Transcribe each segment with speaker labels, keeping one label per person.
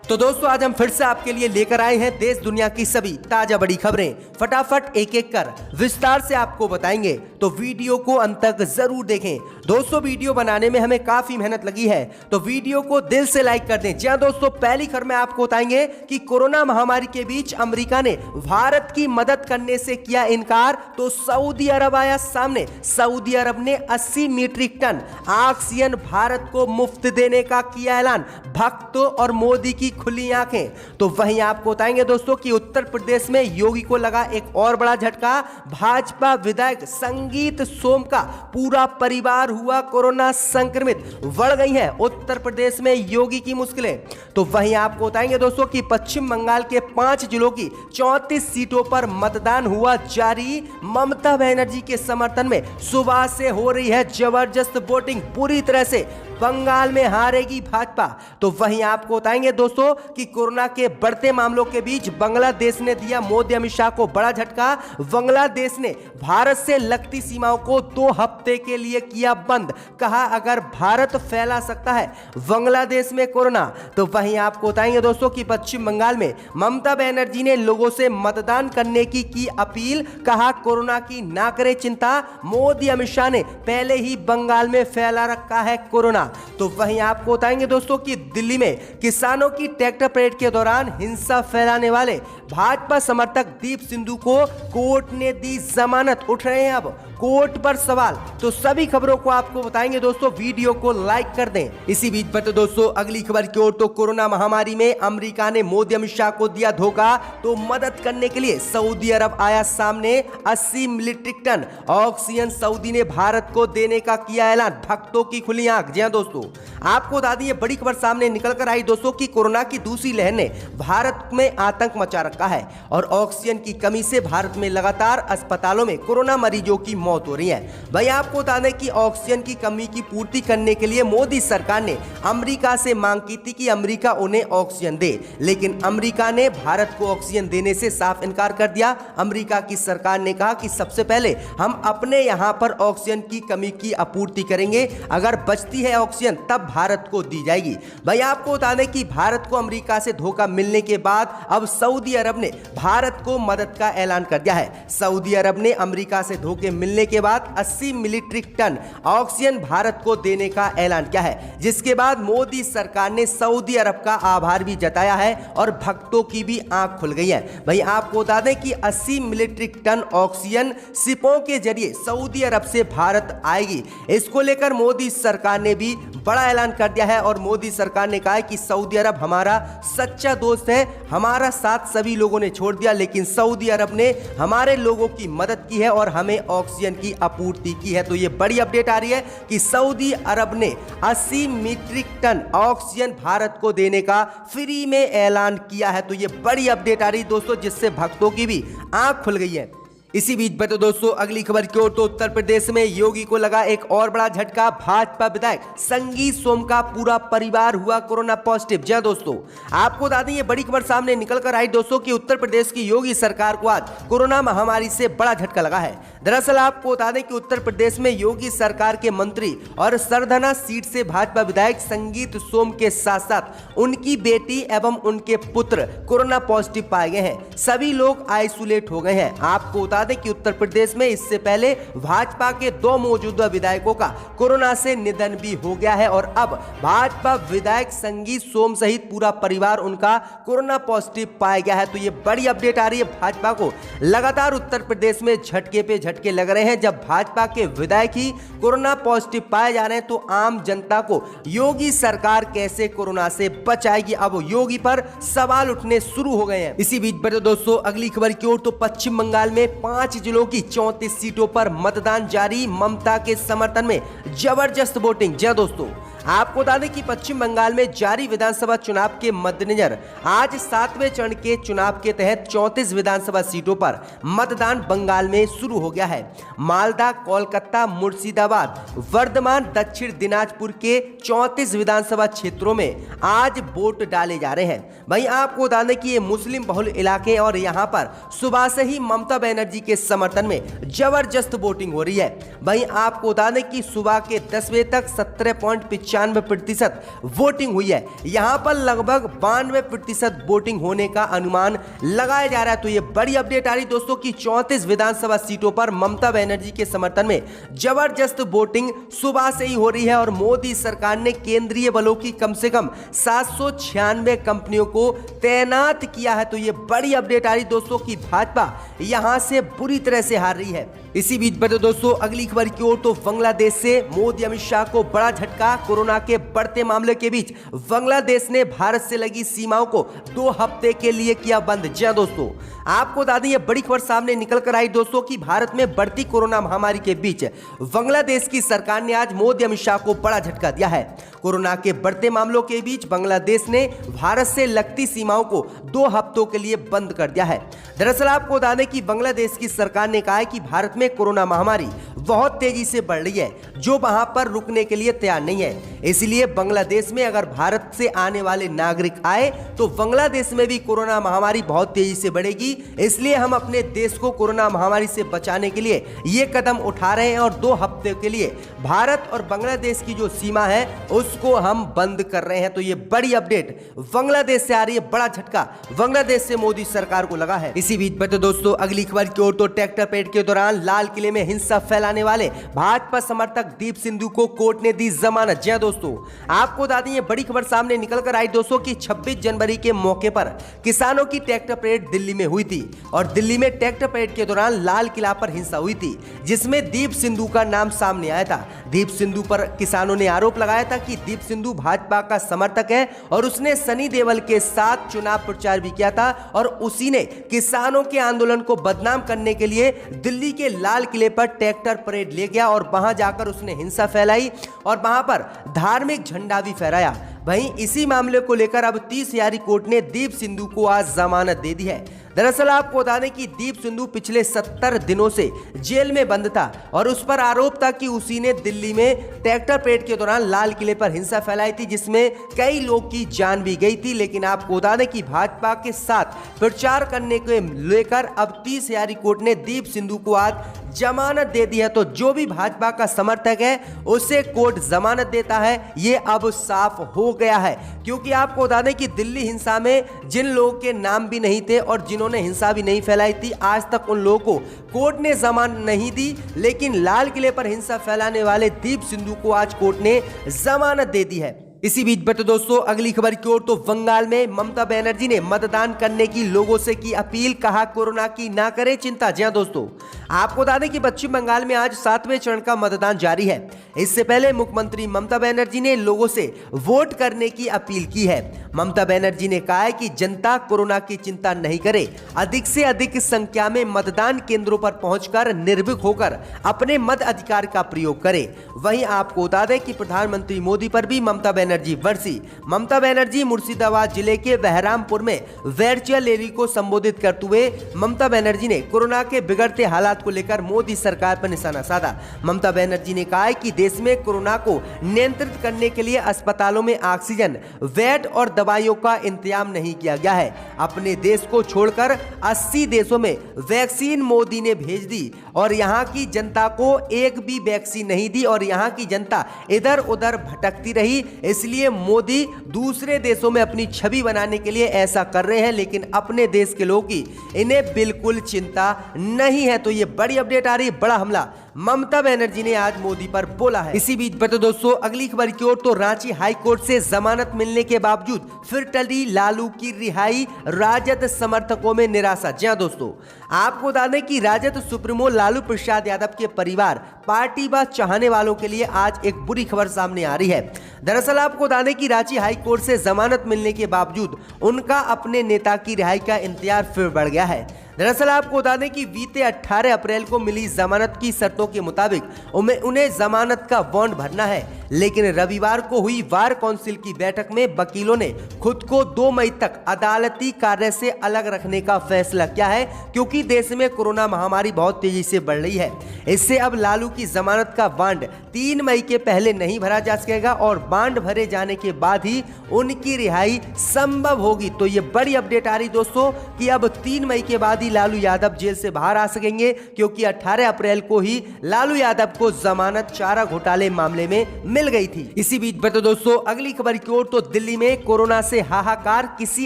Speaker 1: तो दोस्तों आज हम फिर से आपके लिए लेकर आए हैं देश दुनिया की सभी ताजा बड़ी खबरें। फटाफट एक एक कर विस्तार से आपको बताएंगे, तो वीडियो को अंत तक जरूर देखें। दोस्तों वीडियो बनाने में हमें काफी मेहनत लगी है, तो वीडियो को दिल से लाइक कर दें। जी हां दोस्तों, पहली खबर में आपको बताएंगे कि कोरोना महामारी के बीच अमेरिका ने भारत की मदद करने से किया इनकार, तो सऊदी अरब आया सामने। सऊदी अरब ने 80 मीट्रिक टन ऑक्सीजन भारत को मुफ्त देने का किया ऐलान। भक्तों और मोदी की खुली आंखें। तो वहीं आपको बताएंगे दोस्तों कि उत्तर प्रदेश में योगी को लगा एक और बड़ा झटका। भाजपा विधायक संगीत सोम का पूरा परिवार हुआ कोरोना संक्रमित। बढ़ गई है उत्तर प्रदेश में योगी की मुश्किलें। तो वहीं आपको बताएंगे दोस्तों कि पश्चिम बंगाल के 5 जिलों की 34 सीटों पर मतदान हुआ जारी। ममता बनर्जी के समर्थन में सुबह से हो रही है जबरदस्त वोटिंग। पूरी तरह से बंगाल में हारेगी भाजपा। तो वहीं आपको बताएंगे दोस्तों कि कोरोना के बढ़ते मामलों के बीच बांग्लादेश ने दिया मोदी अमित शाह को बड़ा झटका। बांग्लादेश ने भारत से लगती सीमाओं को 2 हफ्ते के लिए किया बंद। कहा अगर भारत फैला सकता है बांग्लादेश में कोरोना। तो वहीं आपको बताएंगे दोस्तों कि पश्चिम बंगाल में ममता बनर्जी ने लोगों से मतदान करने की अपील। कहा कोरोना की ना करे चिंता, मोदी अमित शाह ने पहले ही बंगाल में फैला रखा है कोरोना। तो वहीं आपको बताएंगे दोस्तों कि दिल्ली में किसानों की ट्रैक्टर परेड के दौरान हिंसा फैलाने वाले भाजपा समर्थक दीप सिंधु को कोर्ट ने दी जमानत। उठ रहे हैं अब कोर्ट पर सवाल। तो सभी खबरों को आपको बताएंगे दोस्तों, वीडियो को लाइक कर दें। इसी बीच पर तो दोस्तों अगली खबर की ओर, तो कोरोना महामारी में अमेरिका ने मोदी अमित शाह को दिया धोखा, तो मदद करने के लिए सऊदी अरब आया सामने। 80 मीट्रिक टन ऑक्सीजन सऊदी ने भारत को देने का किया ऐलान। भक्तों की खुली आंख। जी हां दोस्तों, आपको बता दें बड़ी खबर सामने निकल कर आई दोस्तों कि कोरोना की दूसरी लहर ने भारत में आतंक मचा रखा है और ऑक्सीजन की कमी से भारत में लगातार अस्पतालों में कोरोना मरीजों की मौत हो रही है। भाई आपको बता दें कि ऑक्सीजन की कमी की पूर्ति करने के लिए मोदी सरकार ने अमेरिका से मांग की थी कि अमेरिका उन्हें ऑक्सीजन दे, लेकिन अमेरिका ने भारत को ऑक्सीजन देने से साफ इनकार कर दिया। अमेरिका की सरकार ने कहा कि सबसे पहले हम अपने यहां पर ऑक्सीजन की कमी की आपूर्ति करेंगे, अगर बचती है ऑक्सीजन तब भारत को दी जाएगी। भाई आपको बता दें कि भारत को अमेरिका से धोखा मिलने के बाद अब सऊदी अरब ने भारत को मदद का ऐलान कर दिया है। सऊदी अरब ने अमेरिका से धोखे मिलने के बाद 80 मीट्रिक टन ऑक्सीजन भारत को देने का ऐलान किया है, जिसके बाद मोदी सरकार ने सऊदी अरब का आभार भी जताया है और भक्तों की भी आंख खुल गई है। भाई आपको बता दें कि 80 मीट्रिक टन ऑक्सीजन शिपों के जरिए सऊदी अरब से भारत आएगी। इसको लेकर मोदी सरकार ने भी बड़ा ऐलान कर दिया है और मोदी सरकार ने कहा है कि सऊदी अरब हमारा सच्चा दोस्त है, हमारा साथ सभी लोगों ने छोड़ दिया, लेकिन सऊदी अरब ने हमारे लोगों की मदद की है और हमें ऑक्सीजन की आपूर्ति की है। तो ये बड़ी अपडेट आ रही है कि सऊदी अरब ने 80 मीट्रिक टन ऑक्सीजन भारत को देने का फ्री में ऐलान किया है। तो ये बड़ी अपडेट आ रही है दोस्तों, जिससे भक्तों की भी आंख खुल गई है। इसी बीच पर तो दोस्तों अगली खबर की ओर, तो उत्तर प्रदेश में योगी को लगा एक और बड़ा झटका। भाजपा विधायक संगीत सोम का पूरा परिवार हुआ कोरोना पॉजिटिव। जी हां दोस्तों, आपको बता दें ये बड़ी खबर सामने निकल कर आई दोस्तों कि उत्तर प्रदेश की योगी सरकार को आज कोरोना महामारी से बड़ा झटका लगा है। दरअसल आपको बता दें कि उत्तर प्रदेश में योगी सरकार के मंत्री और सरधना सीट से भाजपा विधायक संगीत सोम के साथ साथ उनकी बेटी एवं उनके पुत्र कोरोना पॉजिटिव पाए गए हैं। सभी लोग आइसोलेट हो गए हैं। आपको बता दें कि उत्तर प्रदेश में इससे पहले भाजपा के 2 मौजूदा विधायकों का कोरोना से निधन भी हो गया है और अब भाजपा विधायक संगीत सोम सहित पूरा परिवार उनका कोरोना पॉजिटिव पाया गया है। तो ये बड़ी अपडेट आ रही है भाजपा को। लगातार उत्तर प्रदेश में झटके पे झटके लग रहे हैं। जब भाजपा के विधायक ही कोरोना पॉजिटिव पाए जा रहे हैं तो आम जनता को योगी सरकार कैसे कोरोना से बचाएगी, अब योगी पर सवाल उठने शुरू हो गए हैं। इसी बीच पर दोस्तों अगली खबर की ओर, तो पश्चिम बंगाल में 5 जिलों की 34 सीटों पर मतदान जारी। ममता के समर्थन में जबरदस्त वोटिंग। जय दोस्तों, आपको बता दें कि पश्चिम बंगाल में जारी विधानसभा चुनाव के मद्देनजर आज 7वें चरण के चुनाव के तहत 34 विधानसभा सीटों पर मतदान बंगाल में शुरू हो गया है। मालदा, कोलकाता, मुर्शिदाबाद, वर्धमान, दक्षिण दिनाजपुर के 34 विधानसभा क्षेत्रों में आज वोट डाले जा रहे हैं। वहीं आपको बता दें कि ये मुस्लिम बहुल इलाके और यहाँ पर सुबह से ही ममता बनर्जी के समर्थन में जबरदस्त वोटिंग हो रही है। वहीं आपको बता दें कि सुबह के 10 बजे तक 17.95 95% वोटिंग हुई है। यहां पर लगभग 92% वोटिंग होने का अनुमान लगाया जा रहा है। तो ये बड़ी अपडेट आ रही दोस्तों की 34 विधानसभा सीटों पर ममता बनर्जी के समर्थन में जबरदस्त वोटिंग सुबह से ही हो रही है और मोदी सरकार ने केंद्रीय बलों की कम से कम 796 कंपनियों को तैनात किया है। तो ये बड़ी अपडेट आ रही दोस्तों की भाजपा यहां से बुरी तरह से हार रही है। इसी बीच बढ़ते दोस्तों अगली खबर की ओर, तो बांग्लादेश से मोदी अमित शाह को बड़ा झटका। कोरोना के बढ़ते मामले के बीच बांग्लादेश ने भारत से लगी सीमाओं को 2 हफ्ते के लिए किया बंद। जी हां दोस्तों, आपको बता दें ये बड़ी खबर सामने निकल कर आई दोस्तों कि भारत में बढ़ती कोरोना महामारी के बीच बांग्लादेश की सरकार ने आज मोदी अमित शाह को बड़ा झटका दिया है। कोरोना के बढ़ते मामलों के बीच बांग्लादेश ने भारत से लगती सीमाओं को 2 हफ्तों के लिए बंद कर दिया है। दरअसल आपको बता दें कि बांग्लादेश की सरकार ने कहा है कि भारत में कोरोना महामारी बहुत तेजी से बढ़ रही है, जो वहां पर रुकने के लिए तैयार नहीं है। इसलिए बांग्लादेश में अगर भारत से आने वाले नागरिक आए तो बांग्लादेश में भी कोरोना महामारी बहुत तेजी से बढ़ेगी। इसलिए हम अपने देश को कोरोना महामारी से बचाने के लिए ये कदम उठा रहे हैं और 2 हफ्ते के लिए भारत और बांग्लादेश की जो सीमा है उसको हम बंद कर रहे हैं। तो ये बड़ी अपडेट बांग्लादेश से आ रही है, बड़ा झटका बांग्लादेश से मोदी सरकार को लगा है। इसी बीच बढ़ते दोस्तों अगली खबर की ओर, तो ट्रैक्टर परेड के दौरान लाल किले में हिंसा फैलाने वाले भाजपा समर्थक दीप सिंधु को कोर्ट ने दी जमानत। जी हां दोस्तों, आपको बता दें ये बड़ी खबर सामने निकल कर आई दोस्तों कि 26 जनवरी के मौके पर किसानों की ट्रैक्टर परेड दिल्ली में हुई थी और दिल्ली में ट्रैक्टर परेड के दौरान लाल किला पर हिंसा हुई थी, जिसमें दीप सिंधु का नाम सामने आया था। दीप सिंधु पर किसानों ने आरोप लगाया था कि दीप सिंधु भाजपा का समर्थक है और उसने सनी देओल के साथ चुनाव प्रचार भी किया था और उसी ने किसानों के आंदोलन को बदनाम करने के लिए दिल्ली के लाल किले पर ट्रैक्टर परेड ले गया और वहां जाकर उसने हिंसा फैलाई और वहां पर धार्मिक झंडा भी फहराया। वहीं इसी मामले को लेकर अब 30 यारी कोर्ट ने दीप सिंधु को आज जमानत दे दी है। दरअसल आपको बता दें कि दीप सिंधु पिछले 70 दिनों से जेल में बंद था और उस पर आरोप था कि उसी ने दिल्ली में ट्रैक्टर परेड के दौरान लाल किले पर हिंसा फैलाई थी, जिसमें कई लोग की जान भी गई थी। लेकिन आपको बता दें कि भाजपा के साथ प्रचार करने को लेकर अब 30 यारी कोर्ट ने दीप सिंधु को आज जमानत दे दी है। तो जो भी भाजपा का समर्थक है उसे कोर्ट जमानत देता है, ये अब साफ हो गया है। क्योंकि आपको बता दें कि दिल्ली हिंसा में जिन लोगों के नाम भी नहीं थे और जिन्होंने हिंसा भी नहीं फैलाई थी, आज तक उन लोगों को कोर्ट ने जमानत नहीं दी, लेकिन लाल किले पर हिंसा फैलाने वाले दीप सिंधु को आज कोर्ट ने जमानत दे दी है। इसी बीच बढ़ते दोस्तों अगली खबर की ओर, तो बंगाल में ममता बनर्जी ने मतदान करने की लोगों से की अपील, कहा कोरोना की ना करें चिंता। जी हां दोस्तों, आपको बता दें कि पश्चिम बंगाल में आज 7वें चरण का मतदान जारी है। इससे पहले मुख्यमंत्री ममता बनर्जी ने लोगों से वोट करने की अपील की है। ममता बनर्जी ने कहा है कि जनता कोरोना की चिंता नहीं करे, अधिक से अधिक संख्या में मतदान केंद्रों पर पहुंचकर निर्भीक होकर अपने मत अधिकार का प्रयोग करे। वहीं आपको बता दें कि प्रधानमंत्री मोदी पर भी ममता बनर्जी बरसी। ममता बनर्जी मुर्शिदाबाद जिले के बहरामपुर में वर्चुअल रैली को संबोधित करते हुए ममता बनर्जी ने कोरोना के बिगड़ते हालात को लेकर मोदी सरकार पर निशाना साधा। ममता बनर्जी ने कहा है कि देश में कोरोना को नियंत्रित करने के लिए अस्पतालों में ऑक्सीजन, बेड और दवाइयों का इंतजाम नहीं किया गया है। अपने देश को छोड़कर 80 देशों में वैक्सीन मोदी ने भेज दी और यहाँ की जनता को एक भी वैक्सीन नहीं दी और यहाँ की जनता इधर उधर भटकती रही। इसलिए मोदी दूसरे देशों में अपनी छवि बनाने के लिए ऐसा कर रहे हैं, लेकिन अपने देश के लोगों की इन्हें बिल्कुल चिंता नहीं है। तो ये बड़ी अपडेट आ रही है, बड़ा हमला ममता बनर्जी ने आज मोदी पर बोला है। इसी बीच बढ़ते दोस्तों अगली खबर की ओर, तो रांची हाई कोर्ट से जमानत मिलने के बावजूद फिर टली लालू की रिहाई, राजद समर्थकों में निराशा। जी हां दोस्तों, आपको बता दें कि राजद सुप्रीमो लालू प्रसाद यादव के परिवार, पार्टी व चाहने वालों के लिए आज एक बुरी खबर सामने आ रही है। दरअसल आपको बता दें कि रांची हाई कोर्ट से जमानत मिलने के बावजूद उनका अपने नेता की रिहाई का इंतजार फिर बढ़ गया है। दरअसल आपको बता दें कि बीते 18 अप्रैल को मिली जमानत की शर्तों के मुताबिक उन्हें जमानत का बॉन्ड भरना है, लेकिन रविवार को हुई बार काउंसिल की बैठक में वकीलों ने खुद को 2 मई तक अदालती कार्य से अलग रखने का फैसला किया है, क्योंकि देश में कोरोना महामारी बहुत तेजी से बढ़ रही है। इससे अब लालू की जमानत का बॉन्ड 3 मई के पहले नहीं भरा जा सकेगा और बॉन्ड भरे जाने के बाद ही उनकी रिहाई संभव होगी। तो ये बड़ी अपडेट आ रही दोस्तों कि अब 3 मई के बाद ही लालू यादव जेल से बाहर आ सकेंगे, क्योंकि 18 अप्रैल को ही लालू यादव को जमानत चारा घोटाले मामले में मिल गई थी। इसी बीच बता दोस्तों अगली खबर की ओर, तो दिल्ली में कोरोना से हाहाकार, किसी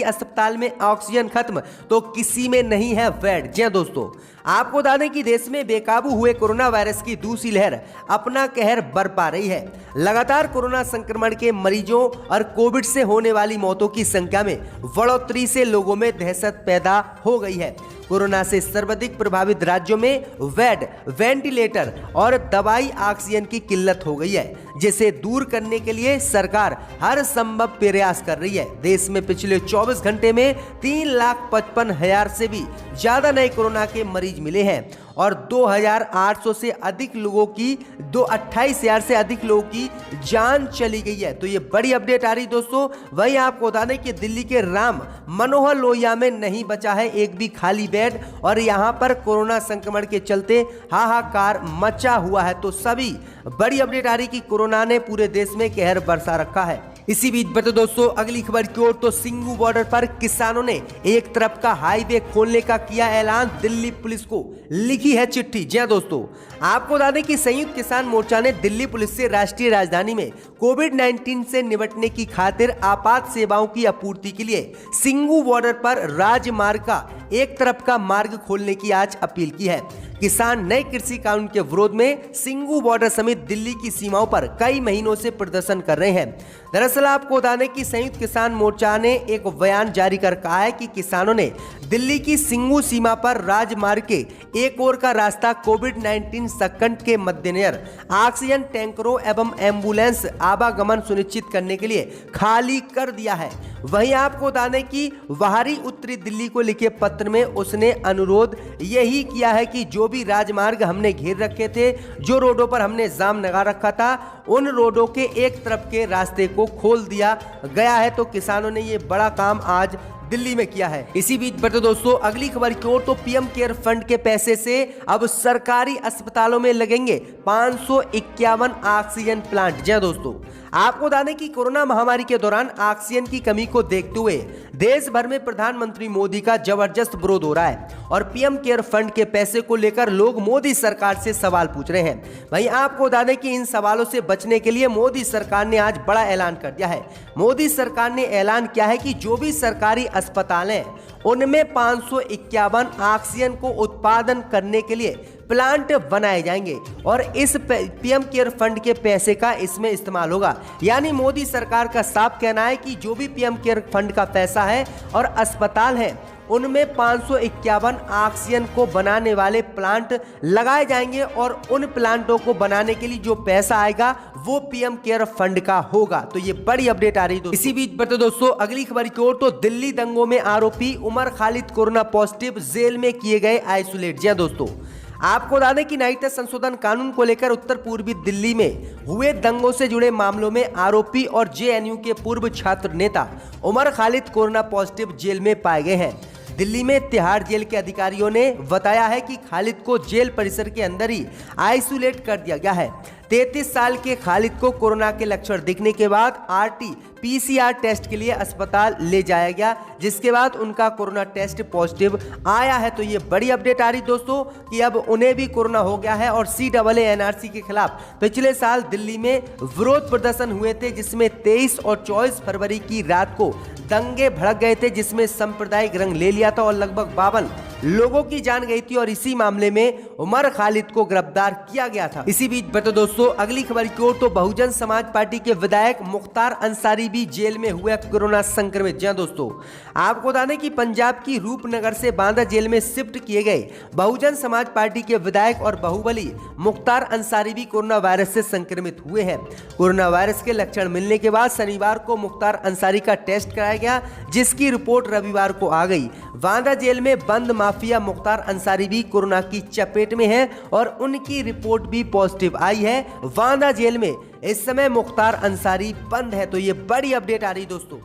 Speaker 1: अस्पताल में ऑक्सीजन खत्म तो किसी में नहीं है बेड। जी दोस्तों, आपको बता दें कि देश में बेकाबू हुए कोरोना वायरस की दूसरी लहर अपना कहर बरपा रही है। लगातार कोरोना संक्रमण के मरीजों और कोविड से होने वाली मौतों की संख्या में बढ़ोतरी से लोगों में दहशत पैदा हो गई है। कोरोना से सर्वाधिक प्रभावित राज्यों में बेड, वेंटिलेटर और दवाई ऑक्सीजन की किल्लत हो गई है, जिसे दूर करने के लिए सरकार हर संभव प्रयास कर रही है। देश में पिछले 24 घंटे में 3,55,000 से भी ज्यादा नए कोरोना के मरीज मिले हैं और 2,800 से अधिक लोगों की 28,000 से अधिक लोगों की जान चली गई है। तो ये बड़ी अपडेट आ रही दोस्तों। वहीं आपको बता दें कि दिल्ली के राम मनोहर लोहिया में नहीं बचा है एक भी खाली बेड और यहां पर कोरोना संक्रमण के चलते हाहाकार मचा हुआ है। तो सभी बड़ी अपडेट आ रही कि कोरोना ने पूरे देश में कहर बरसा रखा है। इसी बीच बता दोस्तों अगली खबर की ओर, तो सिंगू बॉर्डर पर किसानों ने एक तरफ का हाईवे खोलने का किया ऐलान, दिल्ली पुलिस को लिखी है चिट्ठी। जी दोस्तों, आपको बता दें कि संयुक्त किसान मोर्चा ने दिल्ली पुलिस से राष्ट्रीय राजधानी में कोविड-19 से निपटने की खातिर आपात सेवाओं की आपूर्ति के लिए सिंगू बॉर्डर पर राजमार्ग का एक तरफ का मार्ग खोलने की आज अपील की है। किसान नए कृषि कानून के विरोध में सिंगू बॉर्डर समेत दिल्ली की सीमाओं पर कई महीनों से प्रदर्शन कर रहे हैं। दरअसल आपको बता दें कि संयुक्त किसान मोर्चा ने एक बयान जारी कर कहा है कि किसानों ने दिल्ली की सिंगू सीमा पर राजमार्ग के एक ओर का रास्ता कोविड-19 संकट के मद्देनजर ऑक्सीजन टैंकरों एवं एम्बुलेंस आवागमन सुनिश्चित करने के लिए खाली कर दिया है। वहीं आपको बता दें कि बाहरी उत्तरी दिल्ली को लिखे पत्र में उसने अनुरोध यही किया है कि जो भी राजमार्ग हमने घेर रखे थे, जो रोडों पर हमने जाम लगा रखा था, उन रोडों के एक तरफ के रास्ते को खोल दिया गया है। तो किसानों ने ये बड़ा काम आज दिल्ली में किया है। इसी बीच बता दोस्तों अगली खबर की ओर, तो पीएम केयर फंड के पैसे से अब सरकारी अस्पतालों में लगेंगे 551 ऑक्सीजन प्लांट। जी दोस्तों, आपको बता दें कि कोरोना महामारी के दौरान ऑक्सीजन की कमी को देखते हुए देश भर में प्रधानमंत्री मोदी का जबरदस्त विरोध हो रहा है और पीएम केयर फंड के पैसे को लेकर लोग मोदी सरकार से सवाल पूछ रहे हैं। वहीं आपको बता दें कि इन सवालों से बचने के लिए मोदी सरकार ने आज बड़ा ऐलान कर दिया है। मोदी सरकार ने ऐलान किया है कि जो भी सरकारी अस्पताल हैं उनमें 551 ऑक्सीजन को उत्पादन करने के लिए प्लांट बनाए जाएंगे और इस पीएम केयर फंड के पैसे का इसमें इस्तेमाल होगा। यानी मोदी सरकार का साफ कहना है कि जो भी पीएम केयर फंड का पैसा है और अस्पताल है उनमें 551 ऑक्सीजन को बनाने वाले प्लांट लगाए जाएंगे और उन प्लांटों को बनाने के लिए जो पैसा आएगा वो पीएम केयर फंड का होगा। तो ये बड़ी अपडेट आ रही है। इसी बीच बता दोस्तों अगली खबर की ओर, तो दिल्ली दंगों में आरोपी Umar Khalid corona positive, jail में किए गए आइसोलेट। जी दोस्तों, आपको बता दें कि नागरिकता संशोधन कानून को लेकर उत्तर पूर्वी दिल्ली में हुए दंगों से जुड़े मामलों में आरोपी और जेएनयू के पूर्व छात्र नेता Umar Khalid corona positive jail में पाए गए हैं। दिल्ली में तिहाड़ जेल के अधिकारियों ने बताया है कि खालिद को जेल परिसर के अंदर ही आइसोलेट कर दिया गया है। 33 साल के खालिद को कोरोना के लक्षण दिखने के बाद RT-PCR टेस्ट के लिए अस्पताल ले जाया गया, जिसके बाद उनका कोरोना टेस्ट पॉजिटिव आया है। तो ये बड़ी अपडेट आ रही दोस्तों कि अब उन्हें भी कोरोना हो गया है। और CAA NRC के खिलाफ पिछले साल दिल्ली में विरोध प्रदर्शन हुए थे, जिसमें 23 और 24 फरवरी की रात को दंगे भड़क गए थे, जिसमें सांप्रदायिक रंग ले लिया था और लगभग 52 लोगों की जान गई थी और इसी मामले में उमर खालिद को गिरफ्तार किया गया था। इसी बीच बता दोस्तों अगली खबर की ओर, तो बहुजन समाज पार्टी के विधायक मुख्तार अंसारी भी जेल में हुए कोरोना संक्रमित। जी दोस्तों, आपको बता दें कि पंजाब की रूपनगर से बांदा जेल में शिफ्ट किए गए बहुजन समाज पार्टी के विधायक और बाहुबली मुख्तार अंसारी भी कोरोना वायरस से संक्रमित हुए हैं। कोरोना वायरस के लक्षण मिलने के बाद शनिवार को मुख्तार अंसारी का टेस्ट कराया गया, जिसकी रिपोर्ट रविवार को आ गई। बांदा जेल में बंद माफिया मुख्तार अंसारी भी कोरोना की चपेट में है और उनकी रिपोर्ट भी पॉजिटिव आई है। बांदा जेल में इस समय मुख्तार अंसारी बंद है। तो ये बड़ी अपडेट आ रही दोस्तों।